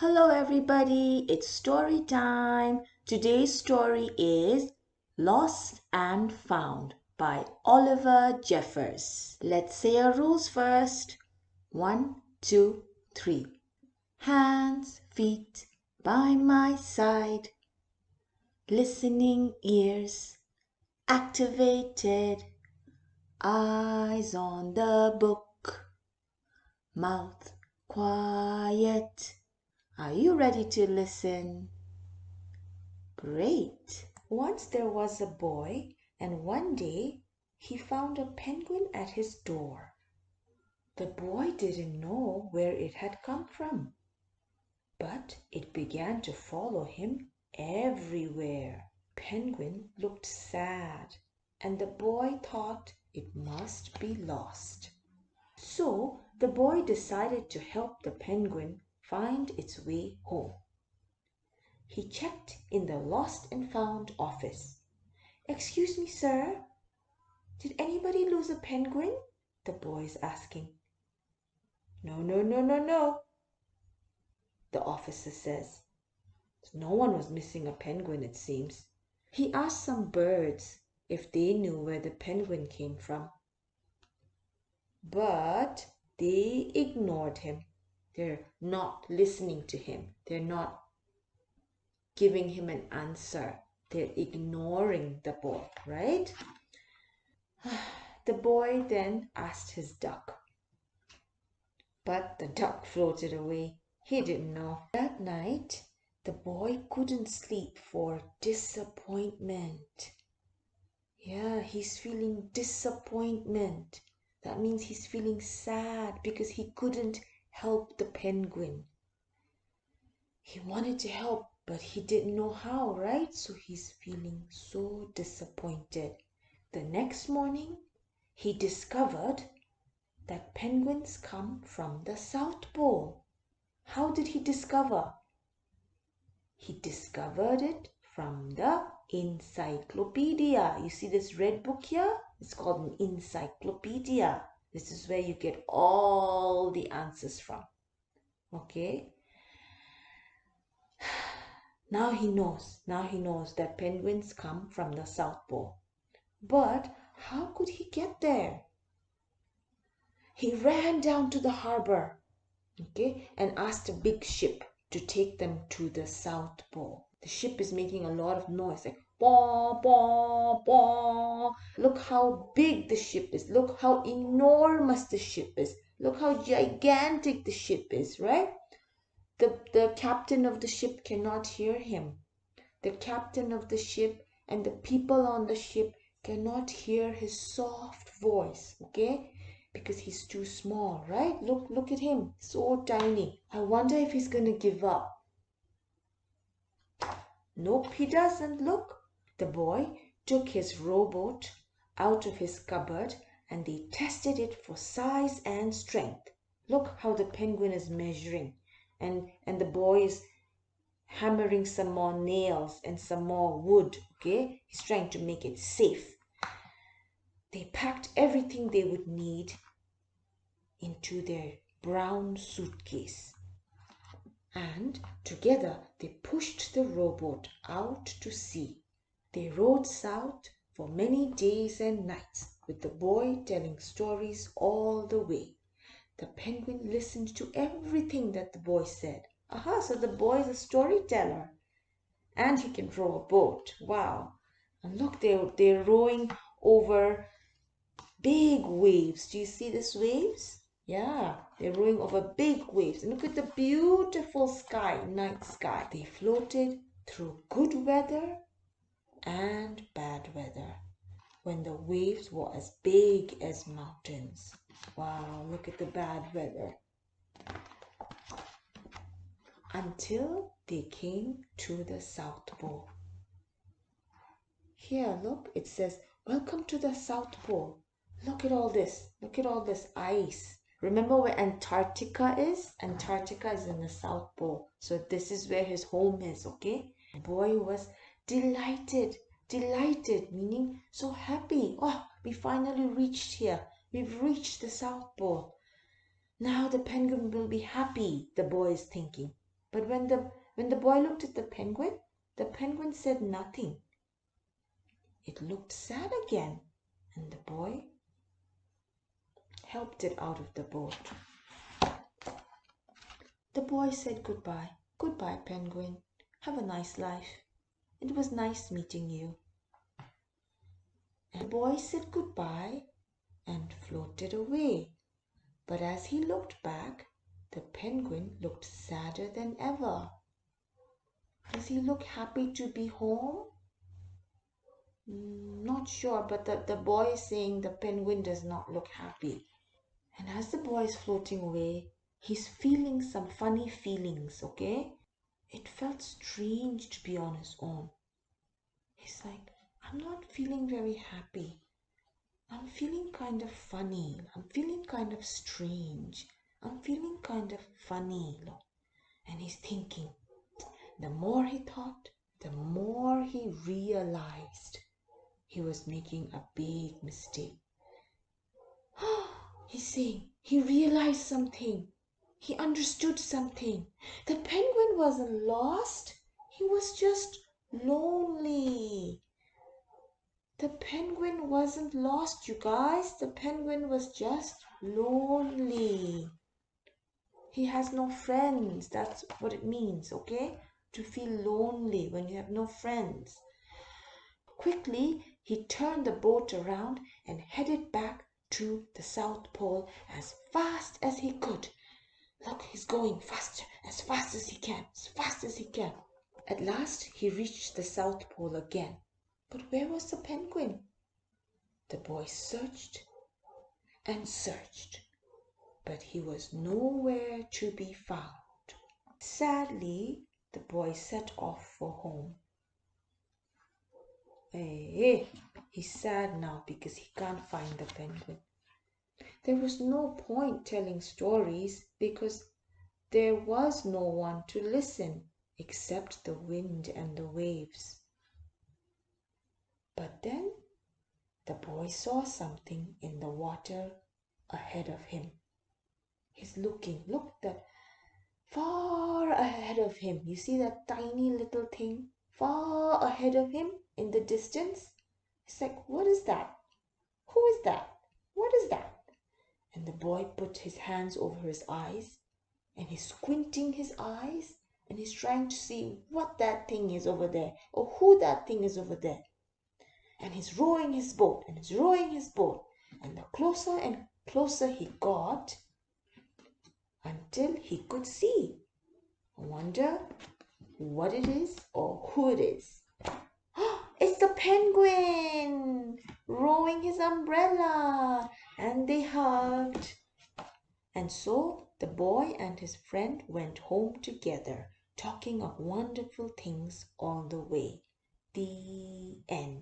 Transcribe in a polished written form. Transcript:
Hello everybody, it's story time. Today's story is Lost and Found by Oliver Jeffers. Let's say our rules first. 1, 2, 3. Hands, feet by my side. Listening ears activated. Eyes on the book. Mouth quiet. Are you ready to listen? Great! Once there was a boy, and one day he found a penguin at his door. The boy didn't know where it had come from, but it began to follow him everywhere. Penguin looked sad, and the boy thought it must be lost. So the boy decided to help the penguin find its way home. He checked in the Lost and Found office. "Excuse me, sir, did anybody lose a penguin?" the boy is asking. No, the officer says. No one was missing a penguin, it seems. He asked some birds if they knew where the penguin came from. But they ignored him. They're not listening to him. They're not giving him an answer. They're ignoring the boy, right? The boy then asked his duck, but the duck floated away. He didn't know. That night, the boy couldn't sleep for disappointment. Yeah, he's feeling disappointment. That means he's feeling sad because he couldn't help the penguin. He wanted to help, but he didn't know how, right? So he's feeling so disappointed. The next morning, he discovered that penguins come from the South Pole. How did he discover? He discovered it from the encyclopedia. You see this red book here? It's called an encyclopedia. This is where you get all the answers from. Okay? Now he knows that penguins come from the South Pole. But how could he get there? He ran down to the harbor, okay, and asked a big ship to take them to the South Pole. The ship is making a lot of noise, like "Baw, baw, baw." Look how big the ship is. Look how enormous the ship is. Look how gigantic the ship is, right? The captain of the ship cannot hear him. The captain of the ship and the people on the ship cannot hear his soft voice, okay? Because he's too small, right? Look at him, so tiny. I wonder if he's gonna give up. Nope, he doesn't. Look. The boy took his rowboat out of his cupboard and they tested it for size and strength. Look how the penguin is measuring. And the boy is hammering some more nails and some more wood, okay? He's trying to make it safe. They packed everything they would need into their brown suitcase. And together they pushed the rowboat out to sea. They rowed south for many days and nights, with the boy telling stories all the way. The penguin listened to everything that the boy said. Aha, so the boy is a storyteller. And he can row a boat. Wow. And look, they're rowing over big waves. Do you see these waves? Yeah, they're rowing over big waves. And look at the beautiful sky, night sky. They floated through good weather and bad weather, when the waves were as big as mountains. Wow, look at the bad weather. Until they came to the South Pole. Here, look, it says, "Welcome to the South Pole." Look at all this. Look at all this ice. Remember where Antarctica is? Antarctica is in the South Pole. So this is where his home is, okay? The boy was delighted, meaning so happy. Oh, we finally reached here. We've reached the South Pole. Now the penguin will be happy, the boy is thinking. But when the boy looked at the penguin said nothing. It looked sad again, and the boy helped it out of the boat. The boy said goodbye. Goodbye, penguin. Have a nice life. It was nice meeting you. And the boy said goodbye and floated away. But as he looked back, the penguin looked sadder than ever. Does he look happy to be home? Not sure, but the boy is saying the penguin does not look happy. And as the boy is floating away, he's feeling some funny feelings, okay? It felt strange to be on his own. He's like, I'm not feeling very happy. I'm feeling kind of funny. I'm feeling kind of strange. I'm feeling kind of funny. And he's thinking. The more he thought, the more he realized he was making a big mistake. He's saying he realized something. He understood something. The penguin wasn't lost. He was just lonely. The penguin wasn't lost, you guys. The penguin was just lonely. He has no friends. That's what it means, okay? To feel lonely when you have no friends. Quickly, he turned the boat around and headed back to the South Pole as fast as he could. Look, he's going faster as he can, as fast as he can. At last, he reached the South Pole again. But where was the penguin? The boy searched and searched, but he was nowhere to be found. Sadly, the boy set off for home. Hey, he's sad now because he can't find the penguin. There was no point telling stories because there was no one to listen except the wind and the waves. But then the boy saw something in the water ahead of him. He's looking. Look, that far ahead of him. You see that tiny little thing far ahead of him in the distance? It's like, what is that? Who is that? What is that? And the boy put his hands over his eyes and he's squinting his eyes and he's trying to see what that thing is over there or who that thing is over there. And he's rowing his boat and he's rowing his boat. And the closer and closer he got until he could see. I wonder what it is or who it is. It's the penguin rowing his umbrella, and they hugged. And so the boy and his friend went home together, talking of wonderful things all the way. The end.